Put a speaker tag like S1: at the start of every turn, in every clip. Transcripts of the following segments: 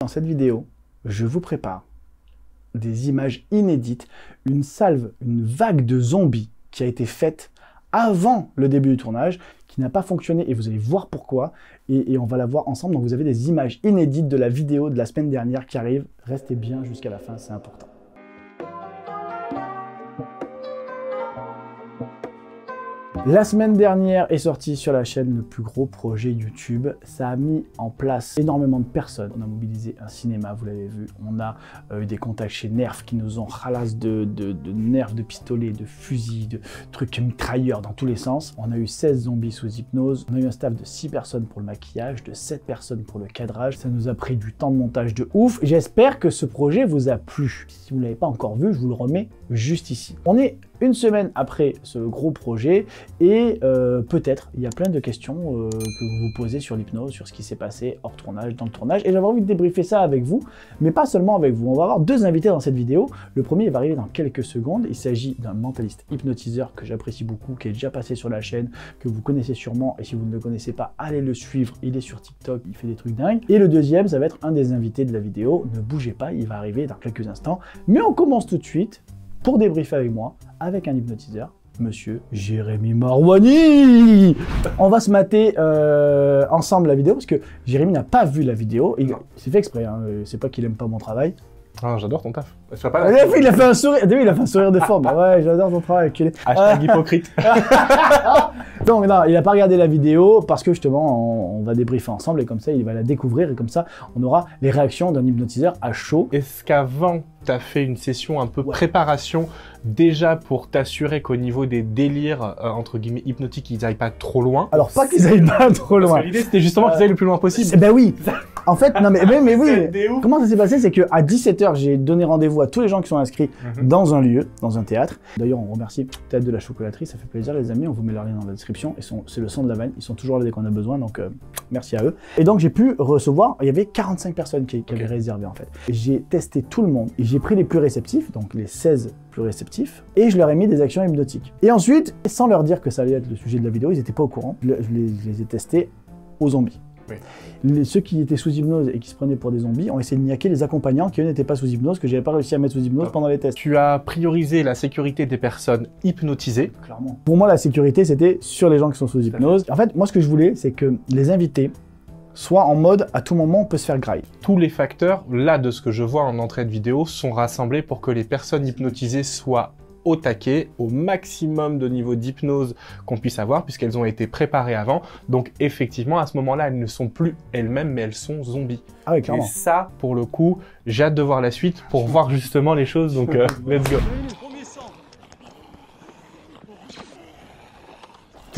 S1: Dans cette vidéo, je vous prépare des images inédites, une salve, une vague de zombies qui a été faite avant le début du tournage, qui n'a pas fonctionné et vous allez voir pourquoi, et on va la voir ensemble. Donc vous avez des images inédites de la vidéo de la semaine dernière qui arrivent. Restez bien jusqu'à la fin, c'est important. La semaine dernière est sorti sur la chaîne le plus gros projet YouTube. Ça a mis en place énormément de personnes. On a mobilisé un cinéma, vous l'avez vu. On a eu des contacts chez Nerf qui nous ont ralassé de nerfs, de pistolets, de fusils, de trucs mitrailleurs dans tous les sens. On a eu 16 zombies sous hypnose. On a eu un staff de 6 personnes pour le maquillage, de 7 personnes pour le cadrage. Ça nous a pris du temps de montage de ouf. J'espère que ce projet vous a plu. Si vous ne l'avez pas encore vu, je vous le remets juste ici. On est une semaine après ce gros projet et peut-être il y a plein de questions que vous vous posez sur l'hypnose, sur ce qui s'est passé hors tournage, dans le tournage, et j'avais envie de débriefer ça avec vous, mais pas seulement avec vous. On va avoir deux invités dans cette vidéo. Le premier il va arriver dans quelques secondes. Il s'agit d'un mentaliste hypnotiseur que j'apprécie beaucoup, qui est déjà passé sur la chaîne, que vous connaissez sûrement, et si vous ne le connaissez pas, allez le suivre. Il est sur TikTok, il fait des trucs dingues. Et le deuxième, ça va être un des invités de la vidéo. Ne bougez pas, il va arriver dans quelques instants. Mais on commence tout de suite pour débriefer avec moi, avec un hypnotiseur, monsieur Jérémy Marouani. On va se mater ensemble la vidéo, parce que Jérémy n'a pas vu la vidéo. C'est fait exprès, hein. C'est pas qu'il aime pas mon travail.
S2: Ah, j'adore ton taf.
S1: Il a fait un sourire, il a fait un sourire de forme. Ouais, j'adore ton travail.
S2: Hashtag hypocrite.
S1: Donc non, il n'a pas regardé la vidéo parce que justement, on va débriefer ensemble et comme ça, il va la découvrir et comme ça, on aura les réactions d'un hypnotiseur à chaud.
S2: Est-ce qu'avant, tu as fait une session un peu préparation déjà pour t'assurer qu'au niveau des délires, entre guillemets, hypnotiques, ils n'aillent pas trop loin?
S1: Alors, pas qu'ils aillent pas trop loin.
S2: L'idée, c'était justement qu'ils aillent le plus loin possible.
S1: Ben oui. En fait, non mais oui. Comment ça s'est passé? C'est qu'à 17h, j'ai donné rendez-vous à tous les gens qui sont inscrits dans un lieu, dans un théâtre. D'ailleurs, on remercie Théâtre de la Chocolaterie, ça fait plaisir les amis, on vous met leur lien dans la description. C'est le son de la vanne, ils sont toujours là dès qu'on a besoin, donc merci à eux. Et donc j'ai pu recevoir, il y avait 45 personnes qui avaient réservé en fait. J'ai testé tout le monde, et j'ai pris les plus réceptifs, donc les 16 plus réceptifs, et je leur ai mis des actions hypnotiques. Et ensuite, sans leur dire que ça allait être le sujet de la vidéo, ils n'étaient pas au courant, je les ai testés aux zombies. Oui. Ceux qui étaient sous hypnose et qui se prenaient pour des zombies ont essayé de niaquer les accompagnants qui eux n'étaient pas sous hypnose, que j'avais pas réussi à mettre sous hypnose pendant les tests.
S2: Tu as priorisé la sécurité des personnes hypnotisées.
S1: Clairement. Pour moi, la sécurité, c'était sur les gens qui sont sous hypnose. En fait, moi, ce que je voulais, c'est que les invités soient en mode, à tout moment, on peut se faire graille.
S2: Tous les facteurs, là, de ce que je vois en entrée de vidéo, sont rassemblés pour que les personnes hypnotisées soient au taquet, au maximum de niveau d'hypnose qu'on puisse avoir, puisqu'elles ont été préparées avant. Donc effectivement, à ce moment-là, elles ne sont plus elles-mêmes, mais elles sont zombies. Ah oui, clairement. Et ça, pour le coup, j'ai hâte de voir la suite pour voir justement les choses. Donc let's go.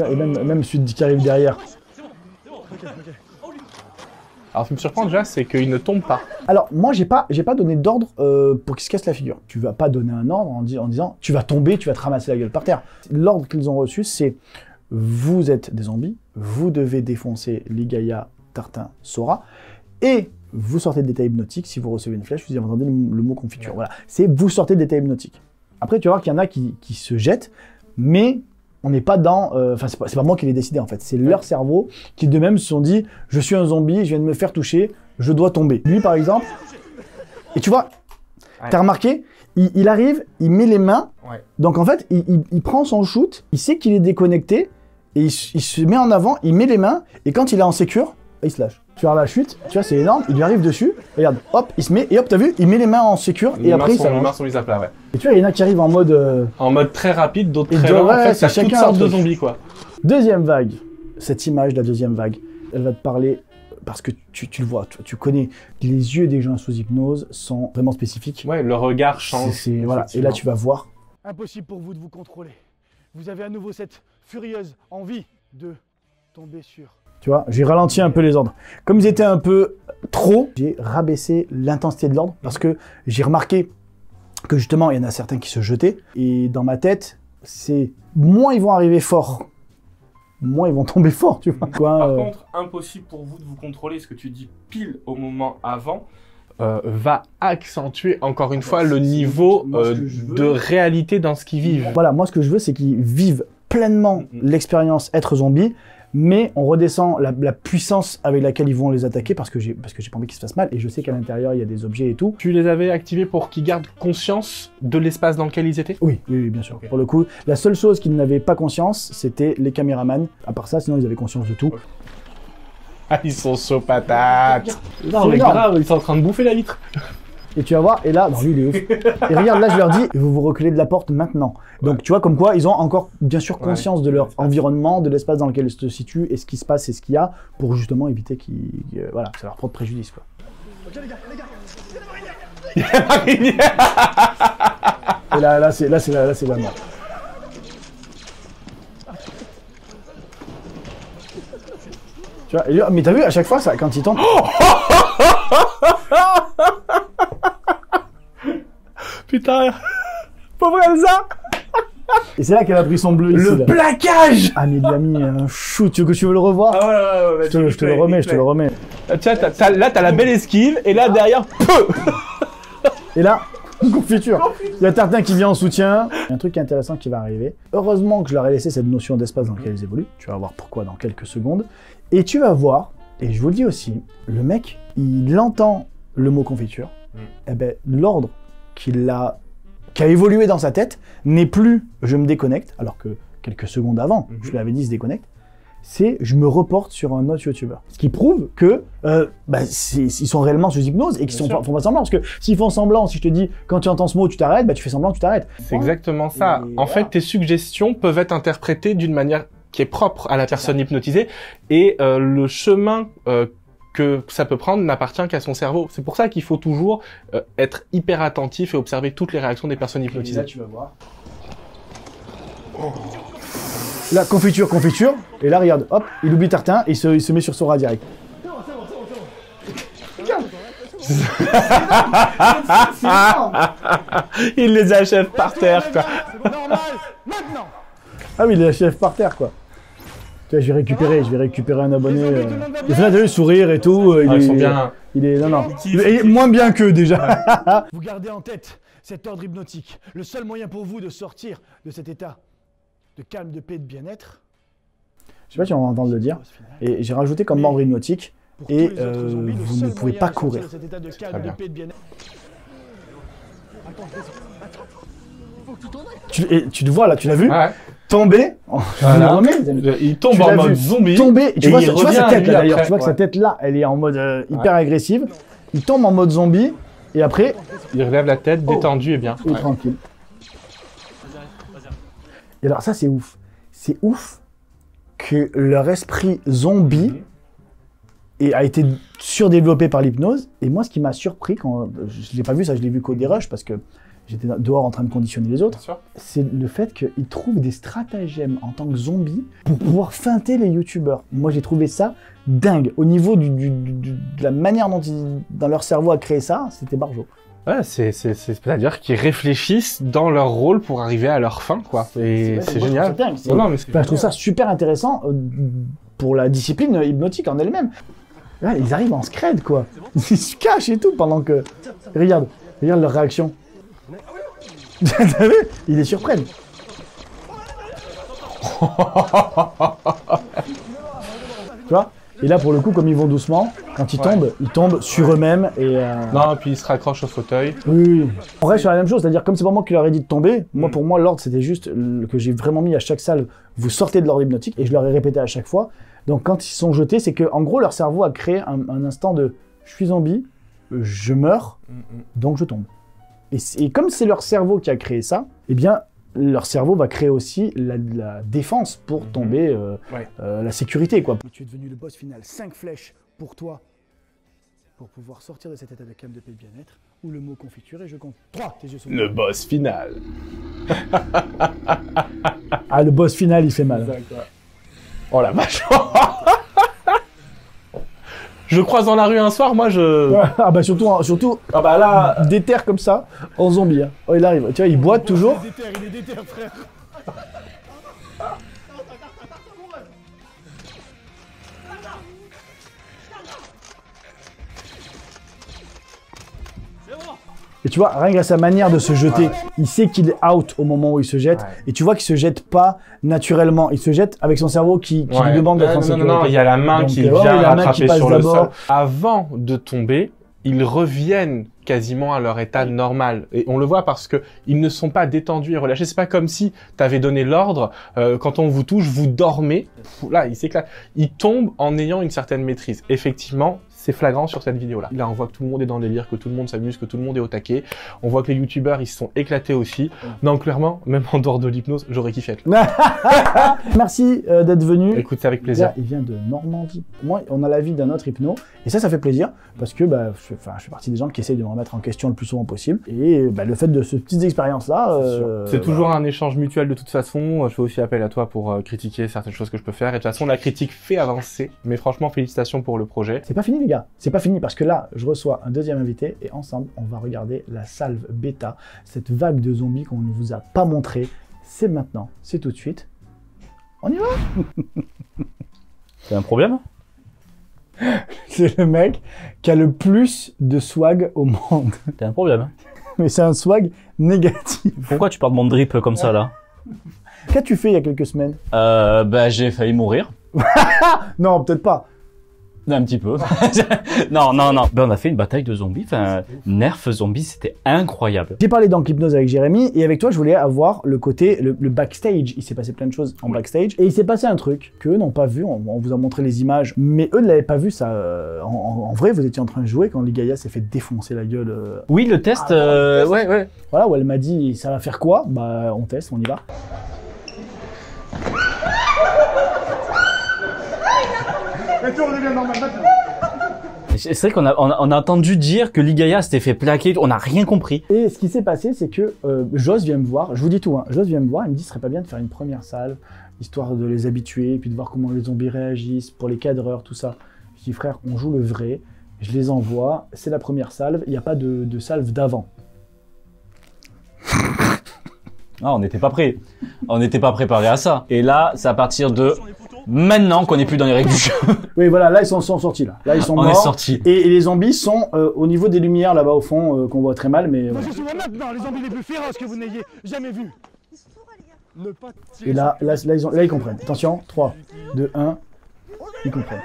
S1: Et même celui qui arrive derrière.
S2: Alors, ce qui me surprend déjà, c'est qu'il ne tombe pas.
S1: Alors, moi, j'ai pas donné d'ordre pour qu'il se casse la figure. Tu vas pas donner un ordre en disant tu vas tomber, tu vas te ramasser la gueule par terre. L'ordre qu'ils ont reçu, c'est vous êtes des zombies, vous devez défoncer Ligaya, Tartin, Sora, et vous sortez de l'état hypnotique. Si vous recevez une flèche, vous entendez le mot confiture. Voilà, c'est vous sortez de l'état hypnotique. Après, tu vas voir qu'il y en a qui se jettent, mais on n'est pas dans... Enfin, c'est pas moi qui l'ai décidé, en fait. C'est leur cerveau qui, de même, se sont dit « Je suis un zombie, je viens de me faire toucher, je dois tomber. » Lui, par exemple... Et tu vois, t'as remarqué, il arrive, il met les mains. Ouais. Donc, en fait, il prend son shoot, il sait qu'il est déconnecté, et il se met en avant, il met les mains, et quand il est en sécure, il se lâche. Tu vois la chute, tu vois, c'est énorme, il lui arrive dessus, regarde, hop, il se met, et hop, t'as vu, il met les mains en sécure, et après il s'allonge.
S2: Les mains sont mises à plat, ouais.
S1: Et tu vois, il y en a qui arrivent en mode...
S2: En mode très rapide, d'autres très lent, en fait, c'est toutes sortes de zombies, quoi.
S1: Deuxième vague, cette image de la deuxième vague, elle va te parler, parce que tu le vois, tu connais, les yeux des gens sous hypnose sont vraiment spécifiques.
S2: Ouais, le regard change.
S1: Voilà, et là tu vas voir. Impossible pour vous de vous contrôler. Vous avez à nouveau cette furieuse envie de tomber sur... Tu vois, j'ai ralenti un peu les ordres. Comme ils étaient un peu trop, j'ai rabaissé l'intensité de l'ordre parce que j'ai remarqué que justement, il y en a certains qui se jetaient. Et dans ma tête, c'est moins ils vont arriver fort, moins ils vont tomber fort, tu vois.
S2: Par contre, impossible pour vous de vous contrôler, ce que tu dis pile au moment avant, va accentuer encore une fois le niveau de réalité dans ce qu'ils vivent.
S1: Voilà, moi ce que je veux, c'est qu'ils vivent pleinement l'expérience être zombie, mais on redescend la puissance avec laquelle ils vont les attaquer parce que j'ai pas envie qu'ils se fassent mal et je sais qu'à l'intérieur il y a des objets et tout.
S2: Tu les avais activés pour qu'ils gardent conscience de l'espace dans lequel ils étaient?
S1: Oui, bien sûr.
S2: Okay.
S1: Pour le coup, la seule chose qu'ils n'avaient pas conscience, c'était les caméramans. À part ça, sinon ils avaient conscience de tout.
S2: Okay. Ah, ils sont chauds patates.
S1: Non, mais grave,
S2: ils sont en train de bouffer la vitre.
S1: Et tu vas voir, et là, non, lui il est ouf. Et regarde, là je leur dis, vous vous reculez de la porte maintenant. Donc tu vois, comme quoi, ils ont encore bien sûr conscience de leur environnement, de l'espace dans lequel ils se situent, et ce qui se passe et ce qu'il y a, pour justement éviter qu'ils, voilà, ça leur porte préjudice, quoi. Ok les gars. Et là c'est la mort. Tu vois, et, mais t'as vu, à chaque fois, ça, quand il tombe...
S2: Putain, pauvre Elsa.
S1: Et c'est là qu'elle a pris son bleu ici.
S2: Le plaquage.
S1: Ah mais il a mis un shoot, tu veux le revoir?
S2: Ah ouais,
S1: je te le remets.
S2: Tiens, là t'as la belle esquive, et là derrière, peu.
S1: Et là, confiture. Il y a Tartin qui vient en soutien. Il y a un truc intéressant qui va arriver. Heureusement que je leur ai laissé cette notion d'espace dans lequel ils évoluent. Tu vas voir pourquoi dans quelques secondes. Et tu vas voir, et je vous le dis aussi, le mec, il entend le mot confiture. Et ben l'ordre qui a évolué dans sa tête n'est plus je me déconnecte, alors que quelques secondes avant, je lui avais dit se déconnecte, c'est je me reporte sur un autre youtubeur. Ce qui prouve que ils sont réellement sous hypnose et qu'ils font pas semblant. Parce que s'ils font semblant, si je te dis quand tu entends ce mot tu t'arrêtes, bah tu fais semblant que tu t'arrêtes.
S2: C'est exactement ça. En fait, tes suggestions peuvent être interprétées d'une manière qui est propre à la personne hypnotisée et le chemin que ça peut prendre n'appartient qu'à son cerveau. C'est pour ça qu'il faut toujours être hyper attentif et observer toutes les réactions des personnes hypnotisées.
S1: Là, tu vas voir. Là, confiture. Et là, regarde, hop, il oublie Tartin et il se met sur son rat direct.
S2: Il les achève par terre, quoi.
S1: Normal, maintenant. Ah oui, il les achève par terre, quoi. Tu vois, je vais récupérer un abonné. Il fait là, t'as vu, sourire et tout.
S2: Ils sont bien.
S1: Non. Il est moins bien qu'eux, déjà. Vous gardez en tête cet ordre hypnotique. Le seul moyen pour vous de sortir de cet état de calme, de paix, de bien-être. Je sais pas si on va entendre le dire. Et j'ai rajouté comme membre hypnotique. Et vous ne pouvez pas courir.
S2: Très bien.
S1: Tu te vois là, tu l'as vu?
S2: Ouais.
S1: Tomber,
S2: voilà. Il tombe en mode zombie.
S1: Tomber, tu vois sa tête là d'ailleurs, tu vois que
S2: ouais.
S1: sa tête là, elle est en mode hyper agressive. Il tombe en mode zombie et après
S2: il relève la tête, détendu et bien.
S1: Il est tranquille. Et alors ça c'est ouf. C'est ouf que leur esprit zombie a été surdéveloppé par l'hypnose. Et moi ce qui m'a surpris quand je l'ai pas vu ça, je l'ai vu qu'au dérush parce que j'étais dehors en train de conditionner les autres, c'est le fait qu'ils trouvent des stratagèmes en tant que zombies pour pouvoir feinter les youtubeurs. Moi j'ai trouvé ça dingue. Au niveau de la manière dont dans leur cerveau a créé ça, c'était barjo.
S2: Ouais, c'est-à-dire qu'ils réfléchissent dans leur rôle pour arriver à leur fin, quoi. Et c'est génial.
S1: C'est dingue. Je trouve ça super intéressant pour la discipline hypnotique en elle-même. Là, ils arrivent en scred, quoi. Ils se cachent et tout pendant que... Regarde leur réaction. T'as vu? Ils les surprennent. Tu vois? Et là, pour le coup, comme ils vont doucement, quand ils tombent sur eux-mêmes et...
S2: Non, et puis ils se raccrochent au fauteuil.
S1: Oui. On reste sur la même chose, c'est-à-dire comme c'est pas moi qui leur ai dit de tomber, moi pour moi l'ordre c'était juste que j'ai vraiment mis à chaque salle, vous sortez de l'ordre hypnotique, et je leur ai répété à chaque fois. Donc quand ils sont jetés, c'est que en gros leur cerveau a créé un instant de je suis zombie, je meurs, donc je tombe. Et comme c'est leur cerveau qui a créé ça, eh bien, leur cerveau va créer aussi la défense pour tomber, la sécurité, quoi. Tu es devenu le boss final. 5 flèches pour toi, pour pouvoir sortir de cet état de calme, de paix, de bien-être, ou le mot confiture, et je compte 3, tes yeux sont
S2: Le boss final.
S1: Ah, le boss final, il fait mal.
S2: Oh la vache. Je croise dans la rue un soir, moi je...
S1: Ah bah surtout
S2: ah bah là...
S1: déter comme ça, en zombie. Hein. Oh il arrive, tu vois, il boite toujours.
S3: Il est déter, frère.
S1: Et tu vois, rien qu'à sa manière de se jeter, il sait qu'il est out au moment où il se jette. Et tu vois qu'il se jette pas naturellement. Il se jette avec son cerveau qui lui demande d'être en sécurité.
S2: Non, il y a la main qui vient rattraper sur le sol. Avant de tomber, ils reviennent quasiment à leur état normal. Et on le voit parce que ils ne sont pas détendus et relâchés. C'est pas comme si tu avais donné l'ordre, quand on vous touche, vous dormez. Là, ils s'éclatent. Ils tombent en ayant une certaine maîtrise. Effectivement, c'est flagrant sur cette vidéo-là. Là, on voit que tout le monde est dans le délire, que tout le monde s'amuse, que tout le monde est au taquet. On voit que les youtubeurs, ils se sont éclatés aussi. Donc, clairement, même en dehors de l'hypnose, j'aurais kiffé être là.
S1: Merci d'être venu.
S2: Écoute, c'est avec plaisir.
S1: Il vient de Normandie. Moi, on a l'avis d'un autre hypno. Et ça fait plaisir parce que je fais partie des gens qui essayent de me remettre en question le plus souvent possible. Et le fait de ces petites expériences-là...
S2: c'est toujours un échange mutuel de toute façon. Je fais aussi appel à toi pour critiquer certaines choses que je peux faire. Et de toute façon, la critique fait avancer. Mais franchement, félicitations pour le projet.
S1: C'est pas fini, les gars. C'est pas fini parce que là, je reçois un deuxième invité et ensemble, on va regarder la salve bêta, cette vague de zombies qu'on ne vous a pas montré. C'est maintenant, c'est tout de suite. On y va.
S3: C'est un problème?
S1: C'est le mec qui a le plus de swag au monde.
S3: C'est un problème.
S1: Mais c'est un swag négatif.
S3: Pourquoi tu parles de mon drip comme ça, là?
S1: Qu'as-tu fait il y a quelques semaines?
S3: J'ai failli mourir.
S1: Non, peut-être pas.
S3: Un petit peu. Non. On a fait une bataille de zombies. Enfin, Nerf zombie, c'était incroyable.
S1: J'ai parlé d'hypnose avec Jérémy et avec toi, je voulais avoir le côté, le backstage. Il s'est passé plein de choses en backstage et il s'est passé un truc qu'eux n'ont pas vu. On vous a montré les images, mais eux ne l'avaient pas vu ça. En vrai, vous étiez en train de jouer quand Ligaya s'est fait défoncer la gueule.
S3: Oui, le test, ouais.
S1: Voilà, où elle m'a dit, ça va faire quoi? Bah, on teste, on y va.
S3: C'est vrai qu'on a entendu dire que Ligaya s'était fait plaquer, on n'a rien compris.
S1: Et ce qui s'est passé, c'est que Joss vient me voir, je vous dis tout, hein, Joss vient me voir, il me dit ce serait pas bien de faire une première salve, histoire de les habituer, puis de voir comment les zombies réagissent, pour les cadreurs, tout ça. Je dis frère, on joue le vrai, je les envoie, c'est la première salve, il n'y a pas de salve d'avant.
S3: Ah, on n'était pas prêts. On n'était pas préparé à ça. Et là, c'est à partir de maintenant qu'on n'est plus dans les règles du jeu.
S1: Oui, voilà, là, ils sont sortis, là. Là, ils sont morts.
S3: On est sortis.
S1: Et les zombies sont au niveau des lumières, là-bas, au fond, qu'on voit très mal, mais...
S4: Moi, je suis maintenant les zombies les plus féroces que vous n'ayez jamais vus. Ne pas tirer
S1: et là, ils comprennent. Attention, 3, 2, 1, ils comprennent.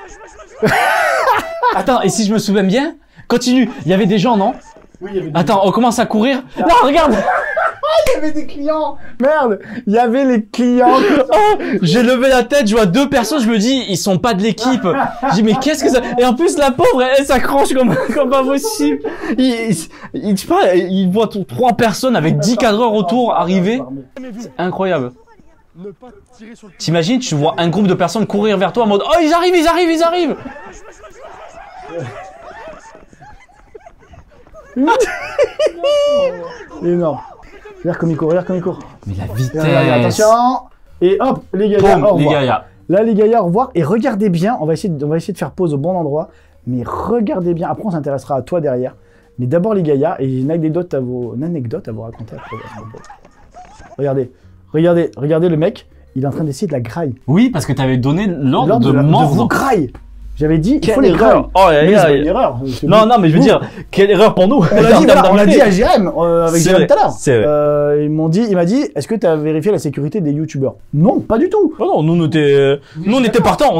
S3: Attends, et si je me souviens bien, continue. Il y avait des gens, non?
S1: Oui, il y avait des...
S3: Attends, on commence à courir. Non, regarde.
S1: Il y avait des clients. Merde, il y avait les clients.
S3: Oh, j'ai levé la tête, je vois deux personnes, je me dis, ils sont pas de l'équipe. Je dis, mais qu'est-ce que ça... Et en plus, la pauvre, elle s'accroche comme pas possible. Je sais pas, il voit 3 personnes avec 10 cadreurs autour arriver. C'est incroyable. T'imagines, tu vois un groupe de personnes courir vers toi en mode, oh, ils arrivent.
S1: Énorme. Regarde comme il court,
S3: Mais la vitesse.
S1: Attention. Et hop, les gars, au revoir. Là, les gars, au revoir. Et regardez bien, on va essayer de faire pause au bon endroit. Mais regardez bien. Après, on s'intéressera à toi derrière. Mais d'abord, les gars, et une anecdote à vous raconter après. Regardez le mec. Il est en train d'essayer de la graille.
S3: Oui, parce que tu avais donné l'ordre de mordre.
S1: De vous graille. J'avais dit, il faut
S3: quelle
S1: les grailles.
S3: Oh,
S1: mais c'est une erreur.
S3: Non, mais je veux dire, quelle erreur pour nous.
S1: On l'a dit à Jérém, avec Jérém tout à l'heure.
S3: C'est vrai.
S1: Il m'a dit, est-ce que tu as vérifié la sécurité des youtubeurs? Non, pas du tout.
S3: Oh non, nous on était partants,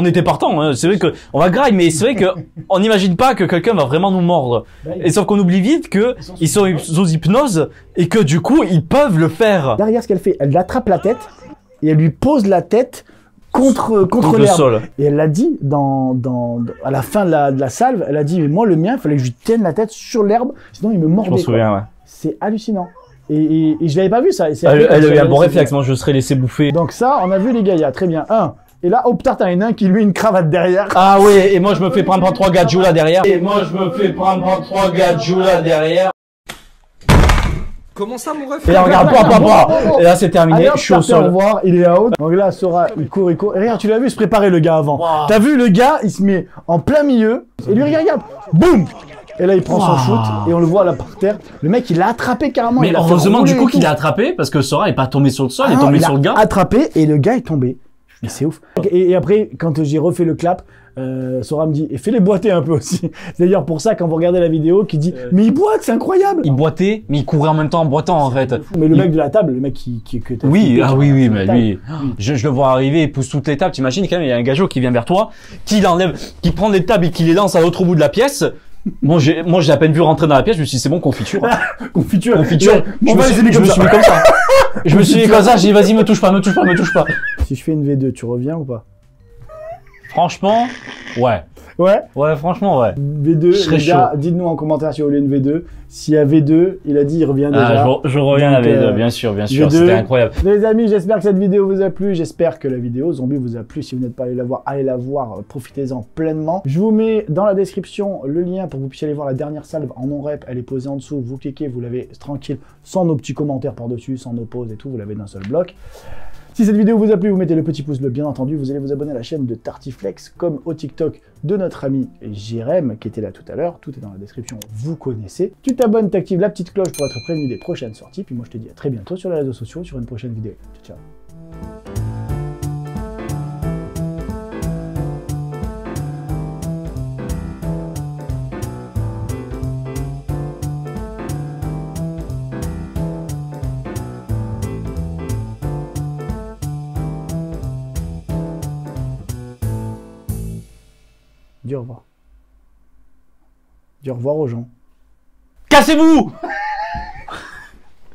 S3: hein. C'est vrai que on va graille, mais c'est vrai que on n'imagine pas que quelqu'un va vraiment nous mordre. Et sauf qu'on oublie vite que ils sont sous hypnose et que du coup ils peuvent le faire.
S1: Derrière, ce qu'elle fait, elle lui attrape la tête et elle lui pose la tête contre
S3: le sol.
S1: Et elle l'a dit à la fin de la salve, elle a dit, mais moi le mien, il fallait que je lui tienne la tête sur l'herbe, sinon il me mordait.
S3: Je m'en souviens, ouais.
S1: C'est hallucinant. Et je l'avais pas vu ça.
S3: Elle a eu un bon réflexe, moi je serais laissé bouffer.
S1: Donc ça, on a vu les gars, très bien. Et là, oh putain, t'as un nain qui lui a une cravate derrière.
S3: Ah oui, et moi je me fais prendre 3 gadjous là derrière.
S4: Comment ça, mon ref?
S3: Et là, regarde, papa. Et là, c'est terminé.
S1: Je suis au sol. Voir, il est out. Donc là, Sora, il court. Et regarde, tu l'as vu se préparer le gars avant. Wow. T'as vu le gars, il se met en plein milieu. Et lui, regarde. Boum! Et là, il prend son shoot. Et on le voit là par terre. Le mec, il l'a attrapé carrément.
S3: Mais heureusement, du coup, qu'il l'a attrapé. Parce que Sora est pas tombé sur le sol, il est tombé sur le gars.
S1: Attrapé et le gars est tombé. Mais c'est ouf. Et après, quand j'ai refait le clap, Sora me dit, et fais-les boiter un peu aussi. C'est d'ailleurs pour ça, quand vous regardez la vidéo, qui dit, mais il boite, c'est incroyable.
S3: Il boitait, mais il courait en même temps en boitant en fait.
S1: Mais le mec de la table, le mec que t'as
S3: Oui,
S1: flippé,
S3: ah
S1: tu
S3: oui,
S1: vois,
S3: oui,
S1: sur la
S3: mais
S1: table.
S3: lui, je le vois arriver, il pousse toutes les tables. T'imagines quand même, il y a un gageot qui vient vers toi, qui l'enlève, qui prend les tables et qui les lance à l'autre bout de la pièce. Moi, j'ai à peine vu rentrer dans la pièce, je me suis dit, c'est bon, confiture.
S1: Confiture.
S3: Confiture.
S1: On va les aimer
S3: Je
S1: comme
S3: me
S1: ça.
S3: suis mis comme ça. Je me suis mis comme ça, j'ai dit, vas-y, me touche pas, me touche pas, me touche pas.
S1: Si je fais une V2, tu reviens ou pas?
S3: Franchement, ouais.
S1: Ouais.
S3: Ouais, franchement, ouais.
S1: V2,
S3: Je serais
S1: les gars,
S3: chaud.
S1: dites-nous en commentaire si vous voulez une V2. S'il y a V2, il a dit il revient déjà.
S3: Ah, je reviens
S1: Donc,
S3: à la V2, bien sûr,
S1: V2.
S3: c'était incroyable.
S1: Les amis, j'espère que cette vidéo vous a plu. J'espère que la vidéo Zombie vous a plu. Si vous n'êtes pas allé la voir, allez la voir. Profitez-en pleinement. Je vous mets dans la description le lien pour que vous puissiez aller voir la dernière salve en non-rep. Elle est posée en dessous. Vous cliquez, vous l'avez tranquille, sans nos petits commentaires par-dessus, sans nos pauses et tout. Vous l'avez d'un seul bloc. Si cette vidéo vous a plu, vous mettez le petit pouce bleu, bien entendu. Vous allez vous abonner à la chaîne de Tartiflex, comme au TikTok de notre ami Jérém, qui était là tout à l'heure. Tout est dans la description, vous connaissez. Tu t'abonnes, t'actives la petite cloche pour être prévenu des prochaines sorties. Puis moi, je te dis à très bientôt sur les réseaux sociaux, sur une prochaine vidéo. Ciao, ciao. Dis au revoir. Dis au revoir aux gens.
S3: Cassez-vous!